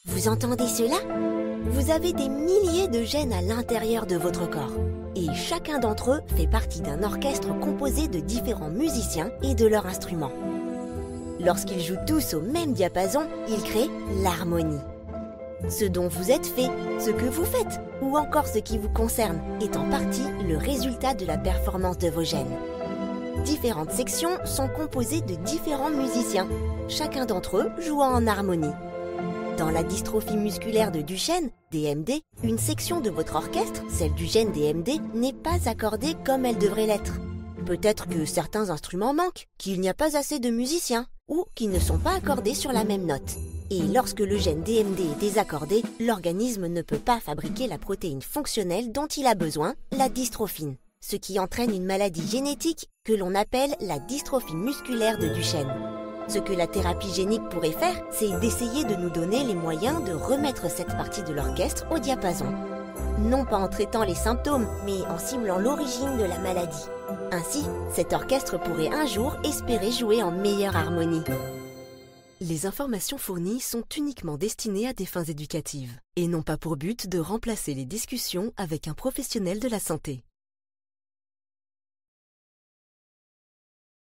Vous entendez cela? Vous avez des milliers de gènes à l'intérieur de votre corps. Et chacun d'entre eux fait partie d'un orchestre composé de différents musiciens et de leurs instruments. Lorsqu'ils jouent tous au même diapason, ils créent l'harmonie. Ce dont vous êtes fait, ce que vous faites, ou encore ce qui vous concerne, est en partie le résultat de la performance de vos gènes. Différentes sections sont composées de différents musiciens, chacun d'entre eux jouant en harmonie. Dans la dystrophie musculaire de Duchenne, DMD, une section de votre orchestre, celle du gène DMD, n'est pas accordée comme elle devrait l'être. Peut-être que certains instruments manquent, qu'il n'y a pas assez de musiciens, ou qu'ils ne sont pas accordés sur la même note. Et lorsque le gène DMD est désaccordé, l'organisme ne peut pas fabriquer la protéine fonctionnelle dont il a besoin, la dystrophine, ce qui entraîne une maladie génétique que l'on appelle la dystrophie musculaire de Duchenne. Ce que la thérapie génique pourrait faire, c'est d'essayer de nous donner les moyens de remettre cette partie de l'orchestre au diapason. Non pas en traitant les symptômes, mais en ciblant l'origine de la maladie. Ainsi, cet orchestre pourrait un jour espérer jouer en meilleure harmonie. Les informations fournies sont uniquement destinées à des fins éducatives et n'ont pas pour but de remplacer les discussions avec un professionnel de la santé.